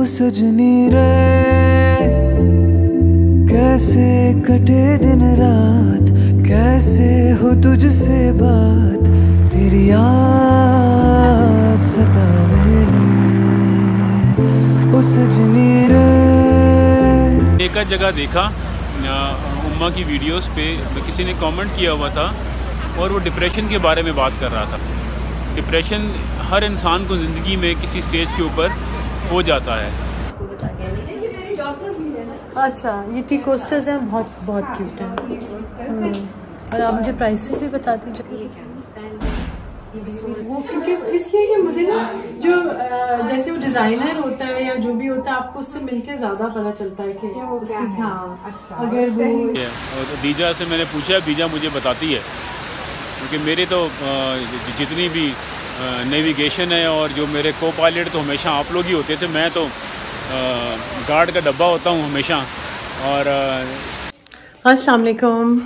सजनी रे कैसे कटे दिन रात, कैसे हो तुझसे बात, तेरी याद सतावे रे ओ सजनी रे। एक जगह देखा उम्मा की वीडियोस पे किसी ने कमेंट किया हुआ था और वो डिप्रेशन के बारे में बात कर रहा था। डिप्रेशन हर इंसान को ज़िंदगी में किसी स्टेज के ऊपर हो जाता है। अच्छा, ये टी कोस्टर्स हैं, बहुत बहुत क्यूट हैं। और आप मुझे प्राइसेस भी बता दीजिए। वो क्योंकि इसलिए कि मुझे ना जो जैसे वो डिज़ाइनर होता है या जो भी होता है, आपको उससे मिलके ज़्यादा पता चलता है कि हाँ अच्छा अगर वो। और दीजा से मैंने पूछा, दीजा मुझे बताती है क्योंकि मेरे तो जितनी भी नेविगेशन है और जो मेरे को पायलट तो हमेशा आप लोग ही होते थे, मैं तो गार्ड का डब्बा होता हूँ हमेशा। और अस्सलाम वालेकुम।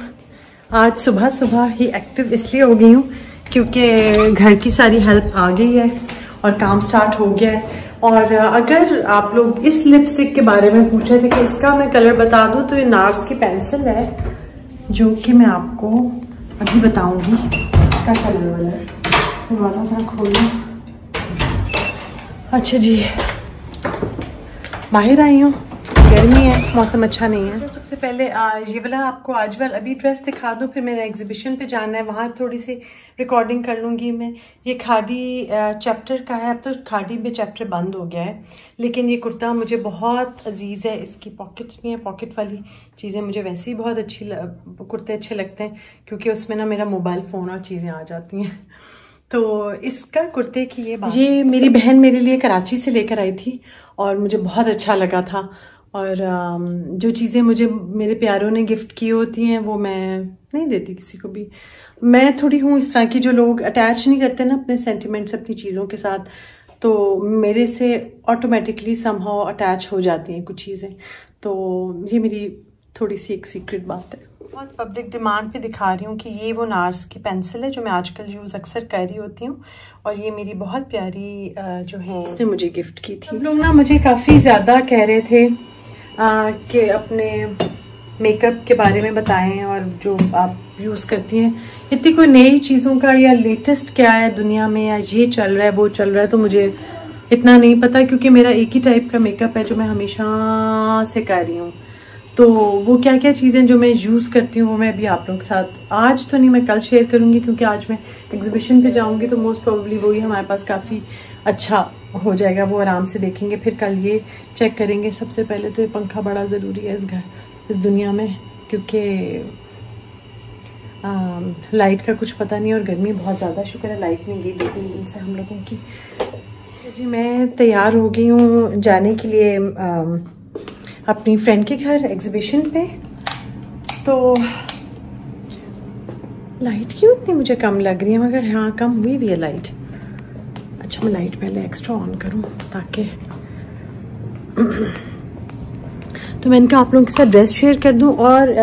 आज सुबह सुबह ही एक्टिव इसलिए हो गई हूँ क्योंकि घर की सारी हेल्प आ गई है और काम स्टार्ट हो गया है। और अगर आप लोग इस लिपस्टिक के बारे में पूछे थे कि इसका मैं कलर बता दूं, तो ये नार्स की पेंसिल है जो कि मैं आपको अभी बताऊंगी इसका कलर वाला। दरवाजा जरा खोलो। अच्छा जी, बाहर आई हूँ, गर्मी है, मौसम अच्छा नहीं है। सबसे पहले ये वाला आपको आज वाला अभी ड्रेस दिखा दूँ, फिर मेरा एग्जीबिशन पे जाना है, वहाँ थोड़ी सी रिकॉर्डिंग कर लूँगी मैं। ये खादी चैप्टर का है, अब तो खादी में चैप्टर बंद हो गया है, लेकिन ये कुर्ता मुझे बहुत अजीज़ है। इसकी पॉकेट्स भी हैं, पॉकेट वाली चीज़ें मुझे वैसे ही बहुत कुर्ते अच्छे लगते हैं क्योंकि उसमें ना मेरा मोबाइल फ़ोन और चीज़ें आ जाती हैं। तो इसका कुर्ते की ये मेरी बहन मेरे लिए कराची से लेकर आई थी और मुझे बहुत अच्छा लगा था। और जो चीज़ें मुझे मेरे प्यारों ने गिफ्ट की होती हैं वो मैं नहीं देती किसी को भी। मैं थोड़ी हूँ इस तरह की जो लोग अटैच नहीं करते ना अपने सेंटिमेंट्स अपनी चीज़ों के साथ, तो मेरे से ऑटोमेटिकली समहाउ अटैच हो जाती हैं कुछ चीज़ें। तो ये मेरी थोड़ी सी एक सीक्रेट बात है। बहुत पब्लिक डिमांड पे दिखा रही हूँ कि ये वो नार्स की पेंसिल है जो मैं आजकल यूज़ अक्सर कर रही होती हूँ, और ये मेरी बहुत प्यारी जो है उसने मुझे गिफ्ट की थी। लोग ना मुझे काफ़ी ज़्यादा कह रहे थे कि अपने मेकअप के बारे में बताएं और जो आप यूज़ करती हैं इतनी कोई नई चीज़ों का या लेटेस्ट क्या है दुनिया में या ये चल रहा है वो चल रहा है, तो मुझे इतना नहीं पता क्योंकि मेरा एक ही टाइप का मेकअप है जो मैं हमेशा से कर रही हूँ। तो वो क्या क्या चीज़ें जो मैं यूज़ करती हूँ वो मैं अभी आप लोगों के साथ आज तो नहीं, मैं कल शेयर करूँगी क्योंकि आज मैं एग्जीबिशन पे जाऊँगी तो मोस्ट प्रोबेबली वही हमारे पास काफ़ी अच्छा हो जाएगा, वो आराम से देखेंगे। फिर कल ये चेक करेंगे। सबसे पहले तो ये पंखा बड़ा ज़रूरी है इस दुनिया में क्योंकि लाइट का कुछ पता नहीं और गर्मी बहुत ज़्यादा। शुक्र है लाइट नहीं गई 2-3 दिन से हम लोगों की। जी मैं तैयार हो गई हूँ जाने के लिए अपनी फ्रेंड के घर एग्जीबिशन पे। तो लाइट क्यों इतनी मुझे कम लग रही है, मगर हाँ कम हुई भी है लाइट। अच्छा मैं लाइट पहले एक्स्ट्रा ऑन करूँ ताकि तो मैं इनका आप लोगों के साथ ड्रेस शेयर कर दूं। और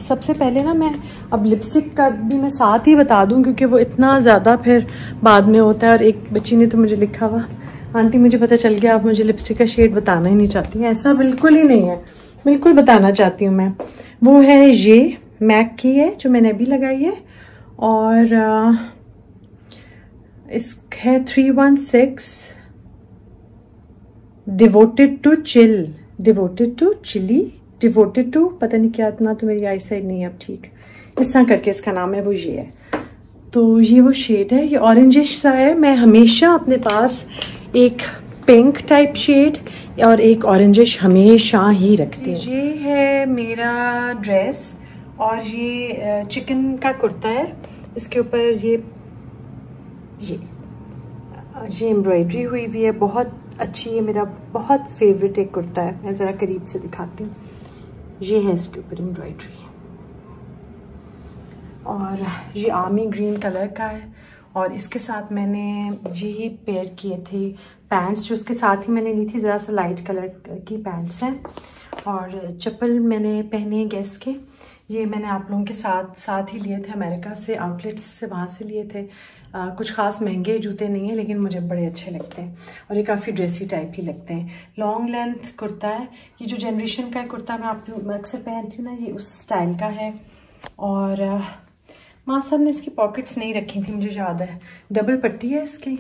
सबसे पहले ना मैं अब लिपस्टिक का भी मैं साथ ही बता दूं क्योंकि वो इतना ज़्यादा फिर बाद में होता है। और एक बच्ची ने तो मुझे लिखा हुआ, आंटी मुझे पता चल गया आप मुझे लिपस्टिक का शेड बताना ही नहीं चाहती हैं। ऐसा बिल्कुल ही नहीं है, बिल्कुल बताना चाहती हूँ मैं। वो है ये मैक की है जो मैंने अभी लगाई है, और इस है 316 devoted to chill, devoted to chilly, devoted to पता नहीं क्या, इतना तो मेरी आई साइड नहीं है अब ठीक, इस तरह करके इसका नाम है। वो ये है, तो ये वो शेड है, ये ऑरेंजिश सा है। मैं हमेशा अपने पास एक पिंक टाइप शेड और एक ऑरेंजिश हमेशा ही रखती हूँ। ये है मेरा ड्रेस और ये चिकन का कुर्ता है, इसके ऊपर ये एम्ब्रॉयडरी हुई हुई है, बहुत अच्छी है, मेरा बहुत फेवरेट एक कुर्ता है। मैं ज़रा करीब से दिखाती हूँ, ये है इसके ऊपर एम्ब्रॉयडरी और ये आर्मी ग्रीन कलर का है। और इसके साथ मैंने यही पेयर किए थे पैंट्स जो उसके साथ ही मैंने ली थी, ज़रा सा लाइट कलर की पैंट्स हैं। और चप्पल मैंने पहने गैस के, ये मैंने आप लोगों के साथ ही लिए थे अमेरिका से, आउटलेट्स से वहाँ से लिए थे। कुछ ख़ास महंगे जूते नहीं हैं, लेकिन मुझे बड़े अच्छे लगते हैं और ये काफ़ी ड्रेसी टाइप ही लगते हैं। लॉन्ग लेंथ कुर्ता है, ये जो जनरेशन का कुर्ता मैं अक्सर पहनती हूँ ना, ये उस स्टाइल का है। और माँ साहब ने इसकी पॉकेट्स नहीं रखी थी, मुझे याद है। डबल पट्टी है इसकी,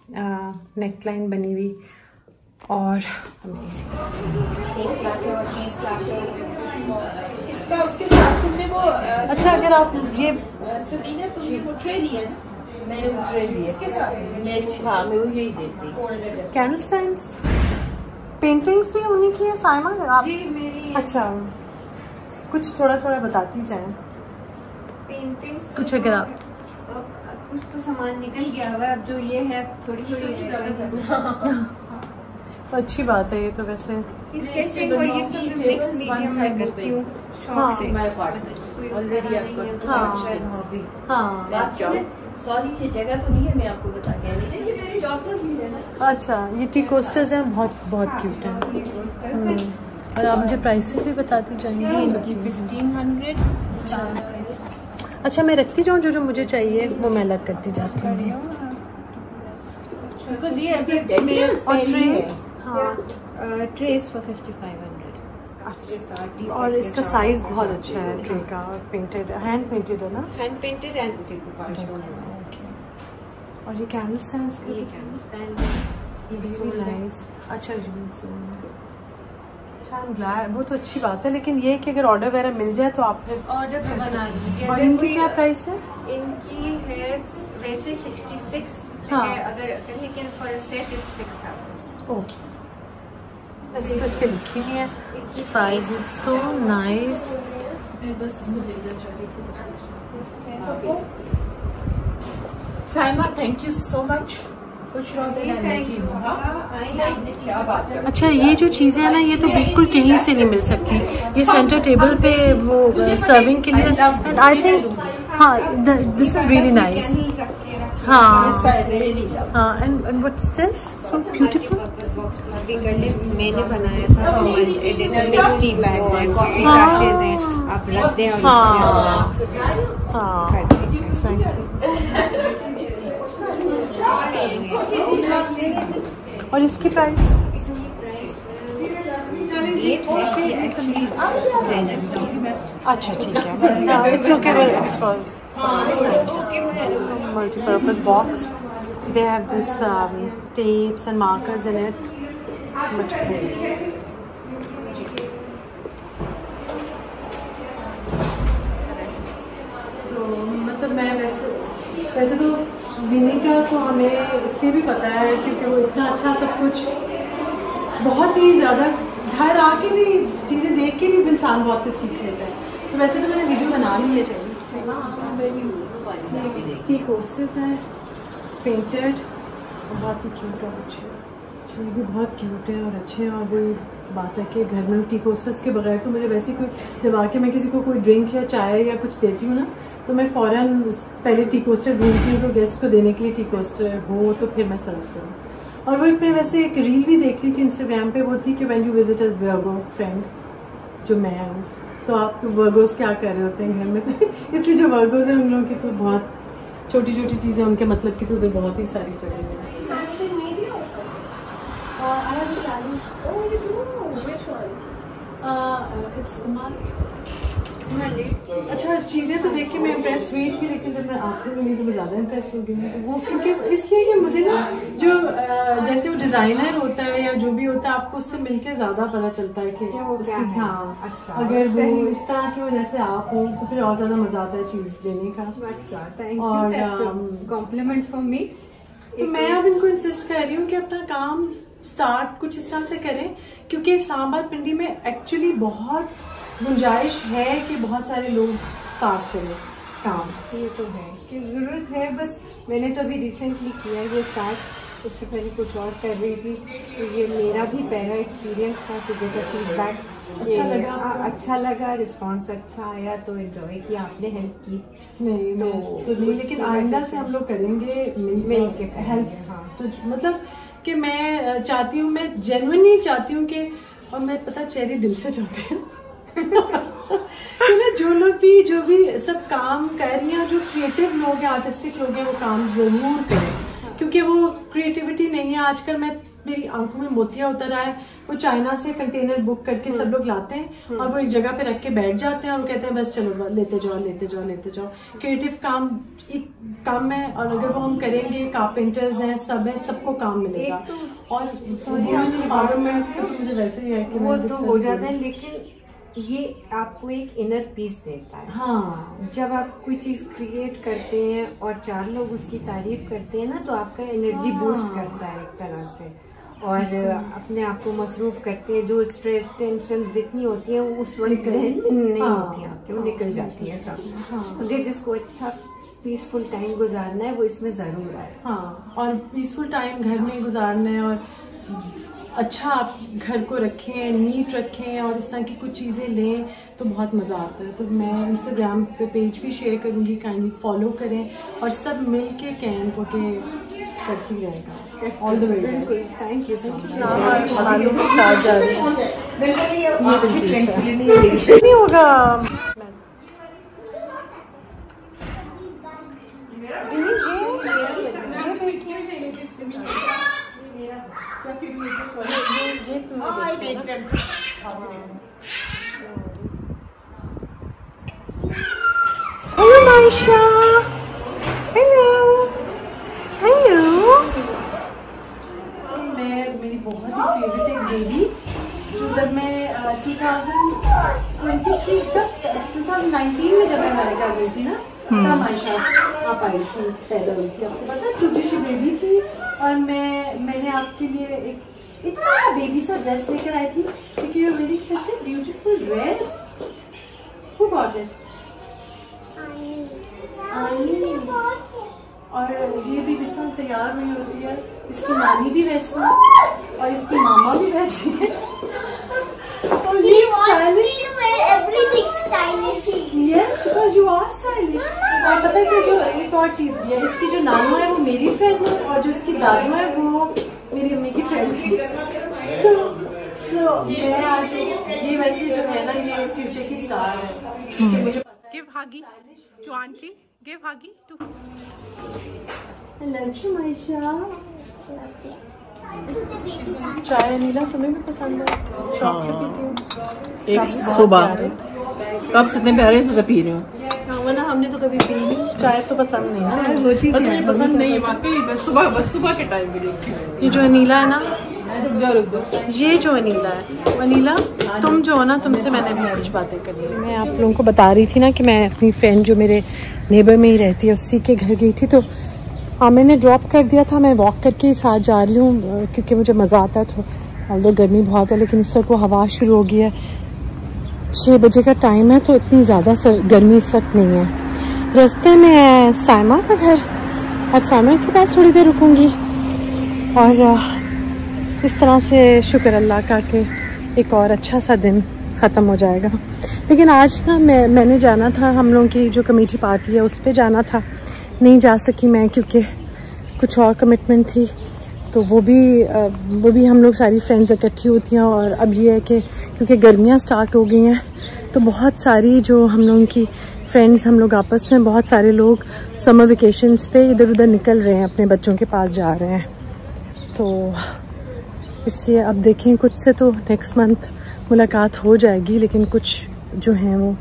नेक लाइन बनी हुई। और इसका उसके साथ तुमने वो अच्छा, अगर आप ये सबीना तुमने वो ट्रे दिया है, मैंने वो ट्रे लिया इसके साथ मैं वो यही देती। कैंडल स्टैंड्स पेंटिंग्स भी उन्हीं की है साइमा आप? जी मेरी। अच्छा, कुछ थोड़ा थोड़ा बताती जाएं। पेंटिंग्स कुछ अगर आप कुछ तो सामान निकल गया हुआ, अब जो ये है थोड़ी अच्छी बात है ये तो। वैसे स्केचिंग और ये सब मिक्स मीडियम में करती हूँ शौक से। सॉरी ये जगह तो नहीं है, मैं आपको बता के नहीं, ये मेरी डॉक्टर भी है ना। अच्छा, ये टी कोस्टर्स हैं, बहुत क्यूट हैं। और आप मुझे प्राइसेस भी बताती जाएंगी। 1500। अच्छा, मैं रखती जाऊँ, जो जो मुझे चाहिए वो मैं अलग करती जाती हूँ। Trace for 5500। और इसका साइज बहुत अच्छा है ट्रे का, पेंटेड, हैंड पेंटेड है ना? हैंड पेंटेड एंड कुपाश दोनों। और ये कैंडल स्टैंड्स ये कैंडल स्टैंड ये भी नाइस। अच्छा जी, अच्छा, ग्लैड, वो तो अच्छी बात है, लेकिन ये कि अगर ऑर्डर वगैरह मिल जाए तो आप फिर ऑर्डर पे बना दीजिए। और इनकी क्या प्राइस है? इनकी है वैसे 66 हाँ। है, अगर लेकिन for a set it's 6000। Okay, वैसे तो इस पे लिखी नहीं है इसकी price. So nice. Saima thank you so much. अच्छा, ये जो चीज़ें हैं ना, ये तो बिल्कुल कहीं से नहीं मिल सकती। ये सेंटर टेबल पे वो सर्विंग के लिए, एंड आई थिंक हाँ दिस इज रियली नाइस। हाँ हाँ, and what's this, so beautiful. मैंने बनाया था, जैसे मिक्स टी बैग है, कॉफी सैशेज हैं, आप रख दें और और इसकी प्राइस? इसकी प्राइस 8 है। अच्छा ठीक है, it's okay, it's for multi-purpose box. They have this tapes and markers in it. Much cool. तो मतलब मैं वैसे तो ज़ीनी का तो हमें इसलिए भी पता है क्योंकि वो इतना अच्छा सब कुछ, बहुत ही ज़्यादा घर आके भी चीज़ें देख के भी इंसान बहुत कुछ सीख लेता है। तो वैसे तो मैंने वीडियो बना ली है टी कोस्टर्स हैं पेंटेड, बहुत ही क्यूट और अच्छे। ये भी बहुत क्यूट है और अच्छे हैं। और वही बात है कि घर में टी कोस्टर्स के बगैर तो मुझे वैसे कोई, जब आके मैं किसी को कोई ड्रिंक या चाय या कुछ देती हूँ ना, तो मैं फ़ौरन पहले टी कोस्टर ढूंढती हूँ, तो गेस्ट को देने के लिए टी कोस्टर हो तो फिर मैं सर्व करूँ। और वो मैं वैसे एक रील भी देख रही थी इंस्टाग्राम पे, वो थी कि when you visit a Virgo friend, जो मैं हूँ, तो आप वर्गोस क्या कर रहे होते हैं घर में। तो इसलिए जो वर्गोस हैं उन लोगों की तो बहुत छोटी छोटी चीज़ें, उनके मतलब की तो उधर बहुत ही सारी पड़ी हैं। अच्छा, चीज़ें तो देख के मैं इम्प्रेस हुई थी, लेकिन जब मैं आपसे मिली तो मैं ज़्यादा इम्प्रेस हो गई हूँ। तो वो क्योंकि इसलिए कि मुझे ना जो जैसे वो डिज़ाइनर होता है या जो भी होता है, आपको उससे मिलके ज़्यादा पता चलता है कि वो क्या है। हाँ, अच्छा, अगर वो इस तरह की वजह से आप हो तो फिर और ज़्यादा मज़ा आता है चीज़ देने का। अच्छा, thank you, compliments for me. तो मैं अब इनको इंसिस्ट कर रही हूँ कि अपना काम स्टार्ट कुछ इस तरह से करें, क्योंकि इस्लामाबाद पिंडी में एक्चुअली बहुत गुंजाइश है कि बहुत सारे लोग स्टार्ट करें काम। ये तो है कि ज़रूरत है, बस मैंने तो अभी रिसेंटली किया है ये स्टार्ट, उससे पहले कुछ और कर रही थी। तो ये मेरा भी पहला एक्सपीरियंस था कि बेटा फीडबैक अच्छा लगा, रिस्पॉन्स अच्छा आया, तो एंजॉय किया, आपने हेल्प की। नहीं नहीं, लेकिन आइंदा से हम लोग करेंगे मिल के हेल्प। हाँ, तो मतलब कि मैं चाहती हूँ, मैं जेन्युइनली चाहती हूँ कि, और मैं पता चेहरे दिल से चाहती हूँ तो ना जो भी सब काम कर रही हैं, जो क्रिएटिव लोग हैं, आर्टिस्टिक लोग हैं, वो काम जरूर करें, क्योंकि वो क्रिएटिविटी नहीं है। आजकल मेरी आंखों में मोतिया उतर रहा है। वो चाइना से कंटेनर बुक करके सब लोग लाते हैं और वो एक जगह पे रख के बैठ जाते हैं और कहते हैं बस चलो लेते जाओ। क्रिएटिव काम एक काम है, और अगर वो हम करेंगे, कारपेंटर्स हैं, सब है, सबको काम मिलेगा। और मुझे वैसे ही है कि वो तो हो जाता है, लेकिन ये आपको एक इनर पीस देता है। हाँ, जब आप कोई चीज क्रिएट करते हैं और 4 लोग उसकी तारीफ करते हैं ना, तो आपका एनर्जी बूस्ट करता है एक तरह से, और अपने आप को मसरूफ करते हैं। जो स्ट्रेस टेंशन जितनी होती है वो उस वक्त जहन में नहीं होती है आपके, वो निकल जाती है सब। अगर जिसको अच्छा पीसफुल टाइम गुजारना है वो इसमें जरूर आए। हाँ, और पीसफुल टाइम घर में गुजारना है, और अच्छा आप घर को रखें, नीट रखें, और इस तरह की कुछ चीज़ें लें तो बहुत मज़ा आता है। तो मैं इंस्टाग्राम पे पेज भी शेयर करूँगी, काइंडली फॉलो करें, और सब मिल के कैन को के करती रहेगा। ऑल द वे, बिल्कुल, थैंक यू सो मच। आलू के साथ जा रही हूँ, नहीं होगा। Hello, Maisha. Hello. मेरी बहुत ही फेवरेट एक बेबी, जो जब मैं 2019 में जब मैं अमेरिका गई थी ना, तब आयशा आप आई थी, पैदा हुई थी। आपको पता है, छोटी सी बेबी थी, और मैंने आपके लिए एक इतना सा बेबी सा ड्रेस लेकर आई थी, क्योंकि you are wearing such a beautiful dress. Who got it? और ये भी जिस तरह तैयार हुई होती है, इसकी नानी भी वैसी और इसकी मामा भी वैसी है। और ये Yes, because you are stylish. और पता है कि जो एक और चीज भी है, इसकी जो नानू है वो मेरी फ्रेंड है, और जो इसकी दादू है वो मेरी अम्मी की फ्रेंड थी। तो मैं आज ये वैसे जो है ना, ये फ्यूचर की स्टार है। Give huggy to auntie. Give huggy to. I love you, Maisha. चाय नीला तुम्हें भी पसंद है? शौक से पीती हूँ। एक सुबह कब से इतने प्यारे से पी रहे हो? वरना हमने तो कभी पी नहीं। चाय तो पसंद नहीं है, बस मुझे पसंद नहीं है वाकई। बस सुबह के टाइम पे ये जो अनीला है ना, रुक जाओ, ये जो अनीला है, अनीला तुम जो हो ना, तुमसे मैंने भी कुछ बातें करनी है। मैं आप लोगों को बता रही थी ना कि मैं अपनी फ्रेंड जो मेरे नेबर में ही रहती है, उसी के घर गई थी। तो आमिर ने ड्रॉप कर दिया था, मैं वॉक करके साथ जा रही हूँ, क्योंकि मुझे मज़ा आता है। तो गर्मी बहुत है, लेकिन इस वक्त वो हवा शुरू हो गई है। 6 बजे का टाइम है, तो इतनी ज़्यादा गर्मी इस वक्त नहीं है। रास्ते में है साइमा का घर, अब साइमा के पास थोड़ी देर रुकूंगी, और इस तरह से शुक्र अल्लाह का कि एक और अच्छा सा दिन ख़त्म हो जाएगा। लेकिन आज ना मैंने जाना था, हम लोगों की जो कमेटी पार्टी है उस पर जाना था, नहीं जा सकी मैं, क्योंकि कुछ और कमिटमेंट थी। तो वो भी हम लोग सारी फ्रेंड्स इकट्ठी होती हैं। और अब ये है कि क्योंकि गर्मियाँ स्टार्ट हो गई हैं, तो बहुत सारी जो हम लोगों की फ्रेंड्स, हम लोग आपस में बहुत सारे लोग समर वेकेशंस पे इधर उधर निकल रहे हैं, अपने बच्चों के पास जा रहे हैं। तो इसलिए अब देखें, कुछ से तो नेक्स्ट मंथ मुलाकात हो जाएगी, लेकिन कुछ जो हैं वो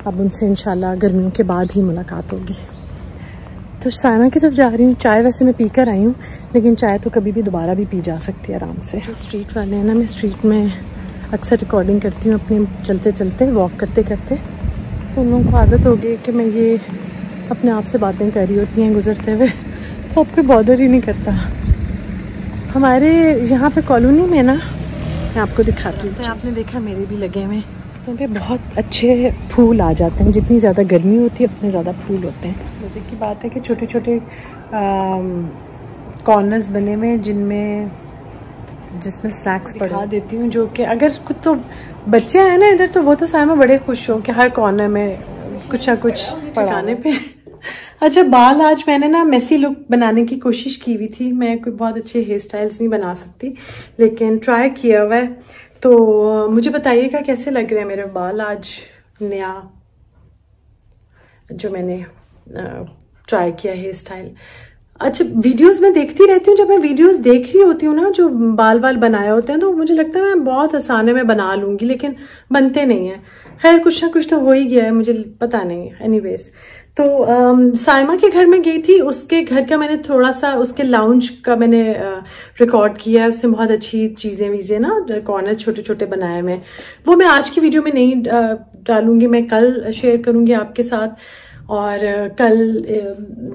अब उनसे इंशाल्लाह गर्मियों के बाद ही मुलाकात होगी। तो साइमा की तरफ जा रही हूँ। चाय वैसे मैं पी कर आई हूँ, लेकिन चाय तो कभी भी दोबारा भी पी जा सकती है आराम से। स्ट्रीट वाले हैं ना, मैं स्ट्रीट में अक्सर रिकॉर्डिंग करती हूँ अपने चलते चलते, वॉक करते करते। तो उन लोगों को आदत हो गई कि मैं ये अपने आप से बातें कर रही होती हैं गुजरते हुए, तो अब कोई बॉदर ही नहीं करता। हमारे यहाँ पे कॉलोनी में ना, मैं आपको दिखाती हूँ, आपने देखा मेरे भी लगे हुए, तो पे बहुत अच्छे फूल आ जाते हैं। जितनी ज़्यादा गर्मी होती है उतने ज़्यादा फूल होते हैं। मज़े की बात है कि छोटे छोटे कॉर्नर्स बने हुए हैं जिसमें स्नैक्स पड़ा देती हूँ, जो कि अगर कुछ तो बच्चे आए ना इधर, तो वो तो साइमा बड़े खुश हो कि हर कॉर्नर में कुछ ना कुछ पकाने पे। अच्छा, बाल आज मैंने ना मेसी लुक बनाने की कोशिश की हुई थी। मैं कोई बहुत अच्छे हेयर स्टाइल्स नहीं बना सकती, लेकिन ट्राई किया हुआ है। तो मुझे बताइएगा कैसे लग रहे हैं मेरे बाल आज, नया जो मैंने ट्राई किया हेयर स्टाइल। अच्छा, वीडियोस में देखती रहती हूँ, जब मैं वीडियोस देख रही होती हूँ ना जो बाल बनाए होते हैं, तो मुझे लगता है मैं बहुत आसानी में बना लूंगी, लेकिन बनते नहीं है। खैर कुछ ना कुछ तो हो ही गया है, मुझे पता नहीं। एनीवेज, तो साइमा के घर में गई थी, उसके घर का मैंने थोड़ा सा उसके लाउंज का मैंने रिकॉर्ड किया है। उससे बहुत अच्छी चीजें वीजें ना कॉर्नर छोटे छोटे बनाए मैं, वो मैं आज की वीडियो में नहीं डालूंगी, मैं कल शेयर करूंगी आपके साथ। और कल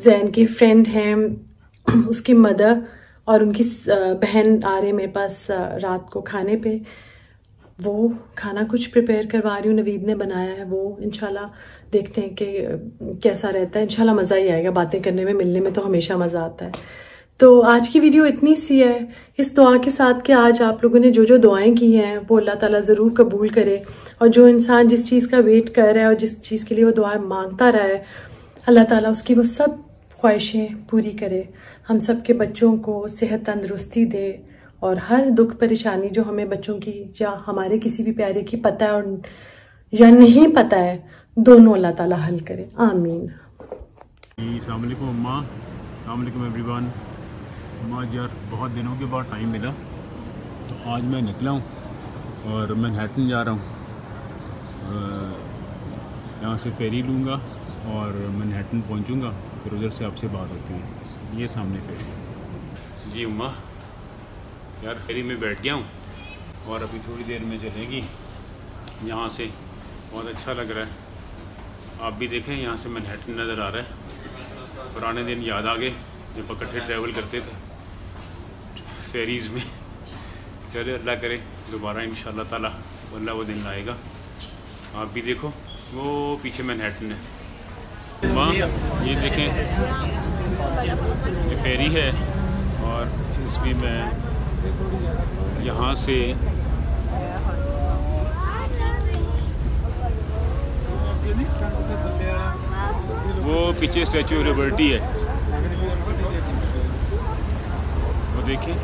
जैन की फ्रेंड हैं, उसकी मदर और उनकी बहन आ रहे मेरे पास रात को खाने पे। वो खाना कुछ प्रिपेयर करवा रही हूँ, नवीद ने बनाया है वो। इंशाल्लाह देखते हैं कि कैसा रहता है। इंशाल्लाह मज़ा ही आएगा, बातें करने में, मिलने में तो हमेशा मज़ा आता है। तो आज की वीडियो इतनी सी है, इस दुआ के साथ कि आज आप लोगों ने जो जो दुआएं की हैं वो अल्लाह ताला ज़रूर कबूल करे। और जो इंसान जिस चीज़ का वेट कर रहा है और जिस चीज़ के लिए वो दुआ मांगता रहा है, अल्लाह ताला उसकी वो सब ख्वाहिशें पूरी करे। हम सब के बच्चों को सेहत तंदुरुस्ती दे, और हर दुख परेशानी जो हमें बच्चों की या हमारे किसी भी प्यारे की पता है और या नहीं पता है, दोनों अल्लाह ताला हल करे। आमीन। अस्सलाम वालेकुम अम्मा, अस्सलाम वालेकुम एवरीवन। अम्मा यार बहुत दिनों के बाद टाइम मिला, तो आज मैं निकला हूँ और मैनहट्टन जा रहा हूँ। यहाँ से फेरी लूँगा और मैनहट्टन पहुँचूँगा, फिर उधर से आपसे बात होती है। ये सामने फेरी। जी अम्मा यार, फेरी में बैठ गया हूँ और अभी थोड़ी देर में चलेगी यहाँ से। बहुत अच्छा लग रहा है। आप भी देखें, यहाँ से मैनहट्टन नज़र आ रहा है। पुराने दिन याद आ गए जब इकट्ठे ट्रैवल करते थे फेरीज़ में। चले अल्लाह करे दोबारा इंशाल्लाह ताला अल्लाह वो दिन लाएगा। आप भी देखो, वो पीछे मैनहट्टन है वहाँ, ये देखें ये फेरी है। और इसमें मैं यहाँ से वो पीछे स्टैचू ऑफ लिबर्टी है, वो देखिए।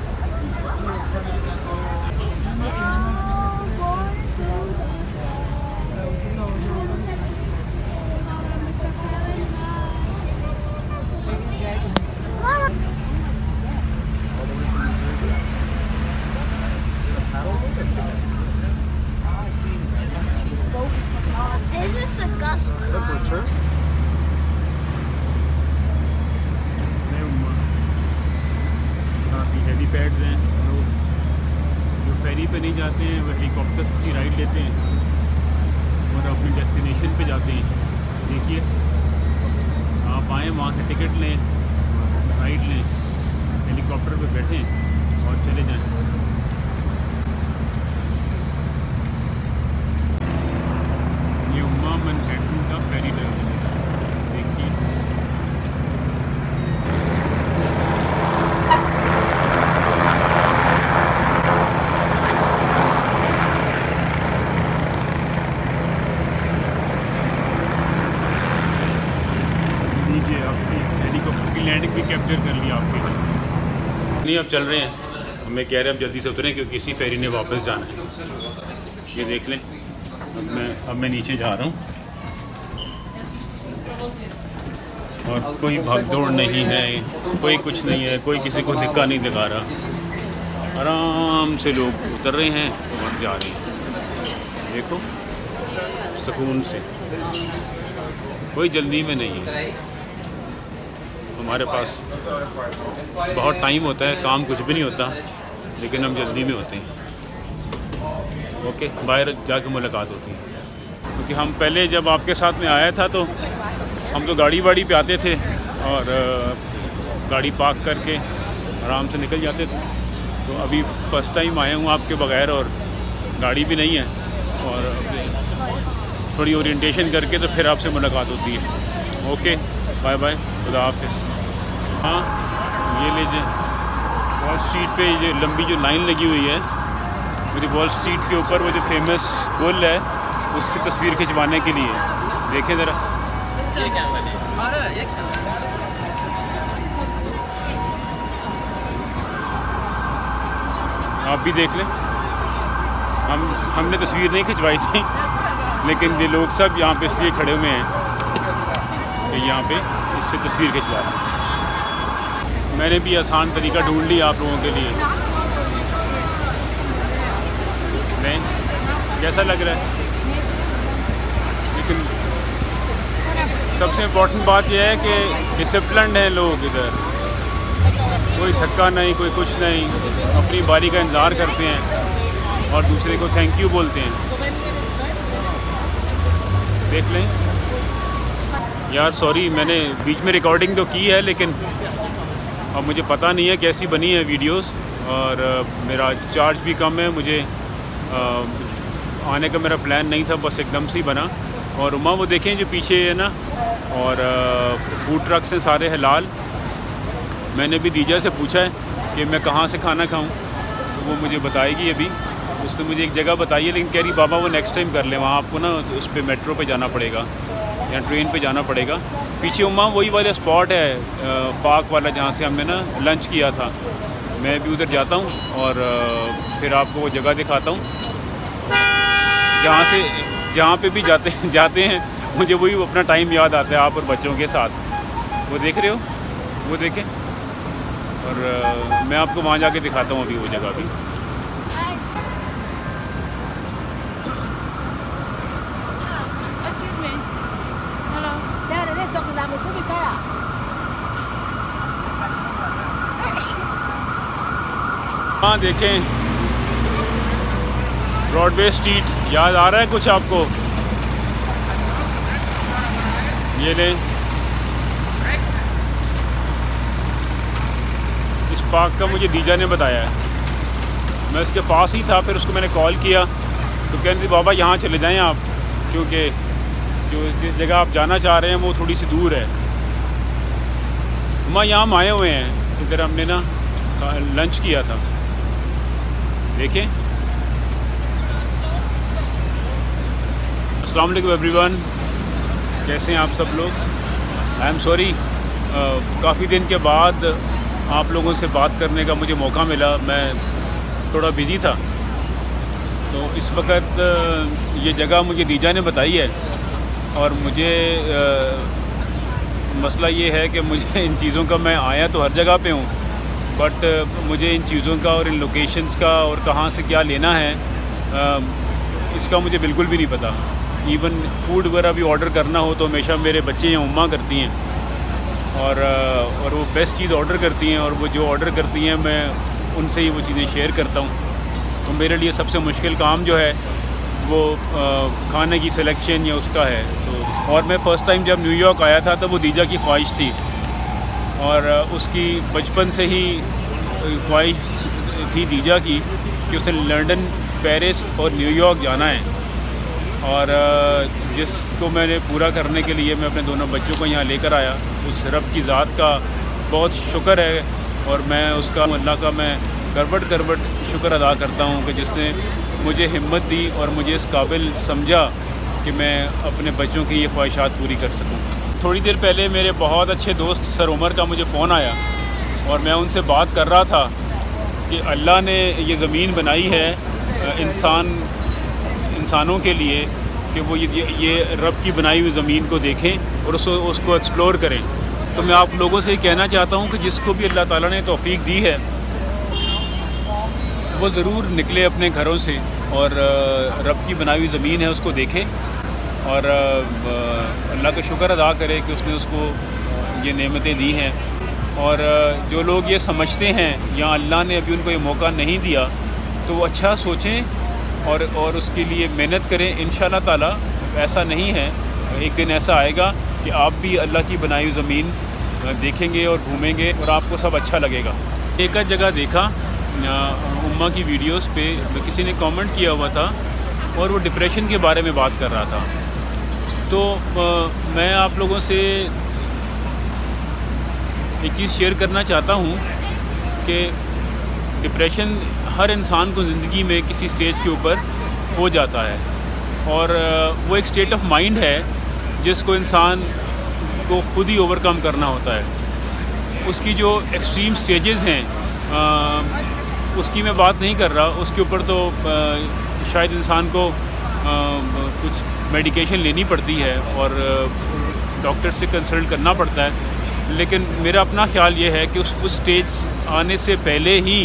हेलीपैड्स हैं, लोग जो फेरी पे नहीं जाते हैं वो हेलीकॉप्टर्स की राइड लेते हैं और अपनी डेस्टिनेशन पे जाते हैं। देखिए, आप आएँ वहाँ से टिकट लें, राइड लें, हेलीकॉप्टर पे बैठें और चले जाएं। ये उम्मा मैनहट्टन का फेरी टर्मिनल है, देखिए। हेलीकॉप्टर की लैंडिंग भी कैप्चर कर लिया आपके। नहीं, अब चल रहे हैं, हमें कह रहे हैं अब जल्दी से उतरें क्योंकि इसी फेरी ने वापस जाना है। ये देख लें, अब मैं नीचे जा रहा हूँ और कोई भागदौड़ नहीं है, कोई कुछ नहीं है, कोई किसी को धिक्का नहीं दिखा रहा। आराम से लोग उतर रहे हैं और जा रहे हैं। देखो, सुकून से, कोई जल्दी में नहीं है। हमारे पास बहुत टाइम होता है, काम कुछ भी नहीं होता, लेकिन हम जल्दी में होते हैं। ओके, बाहर जाके मुलाकात होती है। क्योंकि हम पहले जब आपके साथ में आया था तो हम तो गाड़ी वाड़ी पे आते थे और गाड़ी पार्क करके आराम से निकल जाते थे। तो अभी फर्स्ट टाइम आया हूँ आपके बगैर और गाड़ी भी नहीं है, और थोड़ी ओरिएंटेशन करके तो फिर आपसे मुलाकात होती है। ओके, बाय बाय, खुदा हाफिज़। हाँ, ये लीजिए वॉल स्ट्रीट पे जो लंबी जो लाइन लगी हुई है, मेरी वॉल स्ट्रीट के ऊपर वो जो फेमस पुल है उसकी तस्वीर खिंचवाने के लिए। देखें ज़रा, आप भी देख लें। हमने तस्वीर नहीं खिंचवाई थी, लेकिन ये लोग सब यहाँ पे इसलिए खड़े हुए हैं कि यहाँ पे इससे तस्वीर खिंचवा रहे हैं। मैंने भी आसान तरीका ढूंढ लिया आप लोगों के लिए। नहीं, कैसा लग रहा है? लेकिन सबसे इम्पोर्टेंट बात यह है कि डिसिप्लिन्ड हैं लोग इधर, कोई धक्का नहीं, कोई कुछ नहीं, अपनी बारी का इंतज़ार करते हैं और दूसरे को थैंक यू बोलते हैं। देख लें यार, सॉरी मैंने बीच में रिकॉर्डिंग तो की है, लेकिन अब मुझे पता नहीं है कैसी बनी है वीडियोस, और मेरा चार्ज भी कम है, मुझे आने का मेरा प्लान नहीं था, बस एकदम से ही बना। और उमा वो देखें जो पीछे है ना, और फूड ट्रक्स हैं सारे हलाल। मैंने भी दीजा से पूछा है कि मैं कहाँ से खाना खाऊं, तो वो मुझे बताएगी अभी। उसने मुझे एक जगह बताई है, लेकिन कह रही बाबा वो नेक्स्ट टाइम कर लें, वहाँ आपको ना उस पर मेट्रो पे जाना पड़ेगा या ट्रेन पे जाना पड़ेगा। पीछे उमा वही वाला स्पॉट है पार्क वाला, जहाँ से हमने ना लंच किया था। मैं भी उधर जाता हूँ और फिर आपको वो जगह दिखाता हूँ जहाँ पे भी जाते हैं मुझे वही अपना टाइम याद आता है, आप और बच्चों के साथ। वो देख रहे हो, वो देखें, और मैं आपको वहाँ जाके दिखाता हूँ अभी वो जगह भी। हाँ देखें, ब्रॉडवे स्ट्रीट याद आ रहा है कुछ आपको? ये ले, इस पार्क का मुझे दीजा ने बताया है, मैं इसके पास ही था। फिर उसको मैंने कॉल किया तो कह रही थी बाबा यहाँ चले जाएं आप, क्योंकि जो जिस जगह आप जाना चाह रहे हैं वो थोड़ी सी दूर है। हम यहाँ आए हुए हैं, इधर हमने ना लंच किया था। देखें, अस्सलाम वालेकुम एवरीवन, कैसे हैं आप सब लोग? आई एम सॉरी, काफ़ी दिन के बाद आप लोगों से बात करने का मुझे मौका मिला। मैं थोड़ा बिज़ी था, तो इस वक्त ये जगह मुझे दीजा ने बताई है, और मुझे मसला ये है कि मुझे इन चीज़ों का, मैं आया तो हर जगह पे हूँ, बट मुझे इन चीज़ों का और इन लोकेशंस का और कहाँ से क्या लेना है इसका मुझे बिल्कुल भी नहीं पता। इवन फूड वगैरह भी ऑर्डर करना हो तो हमेशा मेरे बच्चे या उम्मा करती हैं, और वो बेस्ट चीज़ ऑर्डर करती हैं, और वो जो ऑर्डर करती हैं मैं उनसे ही वो चीज़ें शेयर करता हूँ। तो मेरे लिए सबसे मुश्किल काम जो है वो खाने की सिलेक्शन या उसका है। तो और मैं फ़र्स्ट टाइम जब न्यूयॉर्क आया था तब वो दीजा की ख्वाहिश थी, और उसकी बचपन से ही ख्वाहिश थी दीजा की कि उसे लंदन, पेरिस और न्यूयॉर्क जाना है, और जिसको मैंने पूरा करने के लिए मैं अपने दोनों बच्चों को यहाँ लेकर आया। उस रब की ज़ात का बहुत शुक्र है, और मैं उसका, अल्लाह का मैं करबट शुक्र अदा करता हूँ कि जिसने मुझे हिम्मत दी और मुझे इस काबिल समझा कि मैं अपने बच्चों की ये ख्वाहिशात पूरी कर सकूँ। थोड़ी देर पहले मेरे बहुत अच्छे दोस्त सर उमर का मुझे फ़ोन आया, और मैं उनसे बात कर रहा था कि अल्लाह ने ये ज़मीन बनाई है इंसानों के लिए कि वो ये रब की बनाई हुई ज़मीन को देखें और उसको एक्सप्लोर करें। तो मैं आप लोगों से कहना चाहता हूँ कि जिसको भी अल्लाह ताला ने तौफीक दी है वो ज़रूर निकले अपने घरों से और रब की बनाई हुई ज़मीन है उसको देखे, और अल्लाह का शुक्र अदा करे कि उसने उसको ये नेमतें दी हैं। और जो लोग ये समझते हैं या अल्लाह ने अभी उनको ये मौका नहीं दिया, तो वो अच्छा सोचें और उसके लिए मेहनत करें। इंशाअल्लाह ताला ऐसा नहीं है, एक दिन ऐसा आएगा कि आप भी अल्लाह की बनाई हुई ज़मीन देखेंगे और घूमेंगे और आपको सब अच्छा लगेगा। एक जगह देखा उम्मा की वीडियोस पे किसी ने कमेंट किया हुआ था और वो डिप्रेशन के बारे में बात कर रहा था। तो मैं आप लोगों से एक चीज़ शेयर करना चाहता हूँ कि डिप्रेशन हर इंसान को ज़िंदगी में किसी स्टेज के ऊपर हो जाता है, और वो एक स्टेट ऑफ माइंड है जिसको इंसान को खुद ही ओवरकम करना होता है। उसकी जो एक्सट्रीम स्टेजेस हैं उसकी मैं बात नहीं कर रहा, उसके ऊपर तो शायद इंसान को कुछ मेडिकेशन लेनी पड़ती है और डॉक्टर से कंसल्ट करना पड़ता है, लेकिन मेरा अपना ख्याल ये है कि उस स्टेज आने से पहले ही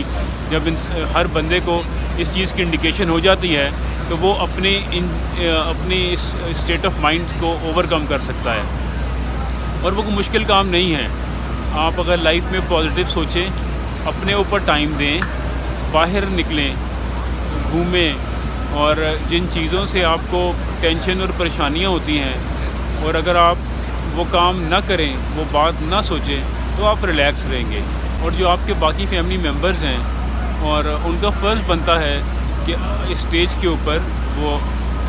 जब हर बंदे को इस चीज़ की इंडिकेशन हो जाती है तो वो अपनी इस स्टेट ऑफ माइंड को ओवरकम कर सकता है, और वो कोई मुश्किल काम नहीं है। आप अगर लाइफ में पॉजिटिव सोचें, अपने ऊपर टाइम दें, बाहर निकलें, घूमें, और जिन चीज़ों से आपको टेंशन और परेशानियां होती हैं, और अगर आप वो काम ना करें, वो बात ना सोचें, तो आप रिलैक्स रहेंगे। और जो आपके बाकी फैमिली मेम्बर्स हैं, और उनका फ़र्ज़ बनता है कि स्टेज के ऊपर वो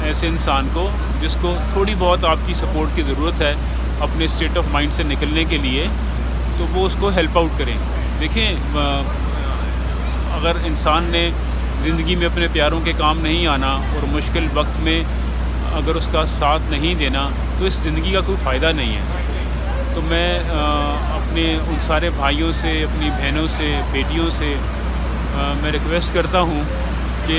ऐसे इंसान को जिसको थोड़ी बहुत आपकी सपोर्ट की ज़रूरत है अपने स्टेट ऑफ माइंड से निकलने के लिए, तो वो उसको हेल्प आउट करें। देखें, अगर इंसान ने ज़िंदगी में अपने प्यारों के काम नहीं आना और मुश्किल वक्त में अगर उसका साथ नहीं देना, तो इस ज़िंदगी का कोई फ़ायदा नहीं है। तो मैं अपने उन सारे भाइयों से, अपनी बहनों से, बेटियों से मैं रिक्वेस्ट करता हूँ कि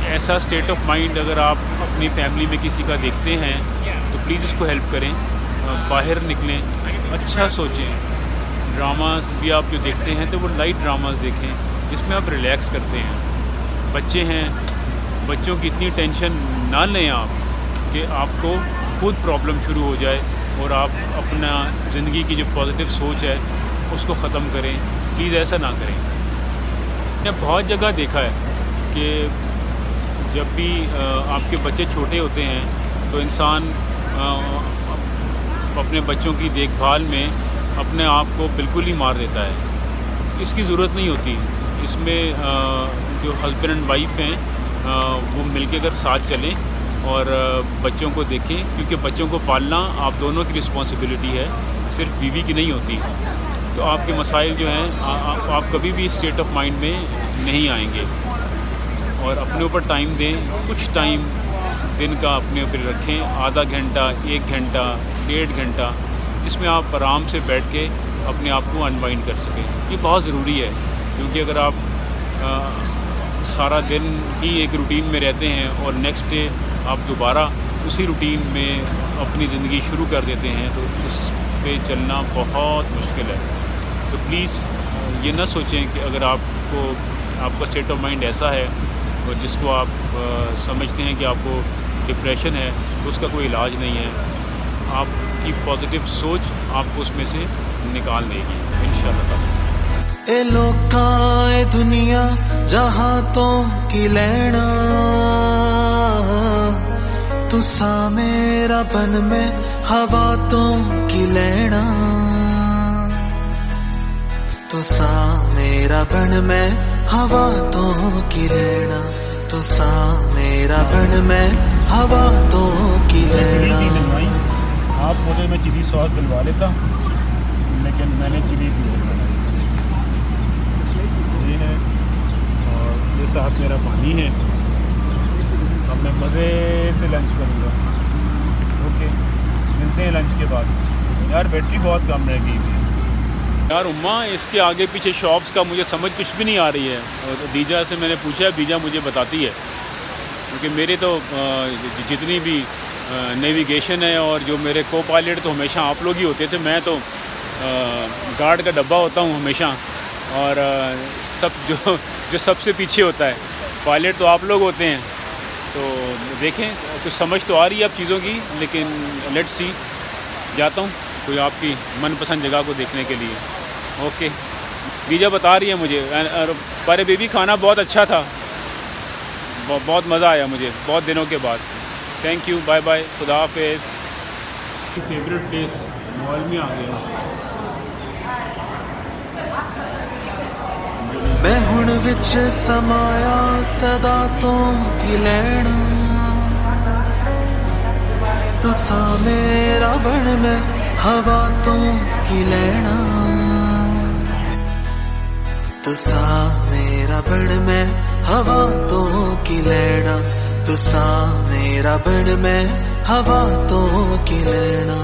ऐसा स्टेट ऑफ माइंड अगर आप अपनी फैमिली में किसी का देखते हैं तो प्लीज़ उसको हेल्प करें, बाहर निकलें, अच्छा सोचें। ड्रामास भी आप जो देखते हैं तो वो लाइट ड्रामास देखें जिसमें आप रिलैक्स करते हैं। बच्चे हैं, बच्चों की इतनी टेंशन ना लें आप कि आपको खुद प्रॉब्लम शुरू हो जाए और आप अपना ज़िंदगी की जो पॉजिटिव सोच है उसको ख़त्म करें। प्लीज़ ऐसा ना करें। मैंने बहुत जगह देखा है कि जब भी आपके बच्चे छोटे होते हैं तो इंसान अपने बच्चों की देखभाल में अपने आप को बिल्कुल ही मार देता है। इसकी ज़रूरत नहीं होती। इसमें जो हस्बैंड एंड वाइफ हैं वो मिलके अगर साथ चलें और बच्चों को देखें, क्योंकि बच्चों को पालना आप दोनों की रिस्पॉन्सिबिलिटी है, सिर्फ बीवी की नहीं होती। तो आपके मसाइल जो हैं आप कभी भी स्टेट ऑफ माइंड में नहीं आएंगे। और अपने ऊपर टाइम दें, कुछ टाइम दिन का अपने ऊपर रखें, आधा घंटा, 1 घंटा, 1.5 घंटा, जिसमें आप आराम से बैठ के अपने आप को अनवाइंड कर सकें। ये बहुत ज़रूरी है, क्योंकि अगर आप सारा दिन ही एक रूटीन में रहते हैं और नेक्स्ट डे आप दोबारा उसी रूटीन में अपनी ज़िंदगी शुरू कर देते हैं तो उस पे चलना बहुत मुश्किल है। तो प्लीज़ ये ना सोचें कि अगर आपका स्टेट ऑफ माइंड ऐसा है और जिसको आप समझते हैं कि आपको डिप्रेशन है, तो उसका कोई इलाज नहीं है। आपकी पॉजिटिव सोच आपको उसमें से निकाल देगी इंशाअल्लाह। ए लोकां ए दुनिया जहां तो की लेना, तुसा मेरा बन में हवा तो की लेना, तुसा मेरा बन में हवा तो की लेना, तुसा मेरा बन में हवा तो की लेना। आप बोले मैं चिली सॉस दिलवा लेता, लेकिन मैंने चिली ये है और ये साथ मेरा पानी है। अब मैं मज़े से लंच करूँगा। ओके, मिलते हैं लंच के बाद। यार बैटरी बहुत कम रह गई है यार। उम्मा, इसके आगे पीछे शॉप्स का मुझे समझ कुछ भी नहीं आ रही है। और दीजा से मैंने पूछा, दीजा मुझे बताती है, क्योंकि मेरे तो जितनी भी नेविगेशन है और जो मेरे को पायलट तो हमेशा आप लोग ही होते थे। मैं तो गार्ड का डब्बा होता हूँ हमेशा, और सब जो सबसे पीछे होता है पायलट तो आप लोग होते हैं। तो देखें, कुछ समझ तो आ रही है अब चीज़ों की, लेकिन लेट्स सी। जाता हूँ कोई आपकी मनपसंद जगह को देखने के लिए। ओके, दीजा बता रही है मुझे। पर बेबी खाना बहुत अच्छा था, बहुत मज़ा आया मुझे बहुत दिनों के बाद। थैंक यू, बाय बाय, खुदा हाफिज़। फेवरेट प्लेस मॉल में आ गया। मैं हुण विच समाया सदा तो की लेना, तुसा मेरा बन में हवा तो की लेना, तुसा मेरा बन में हवा तो की लेना, तुसा मेरा बन में हवा तो की लेना।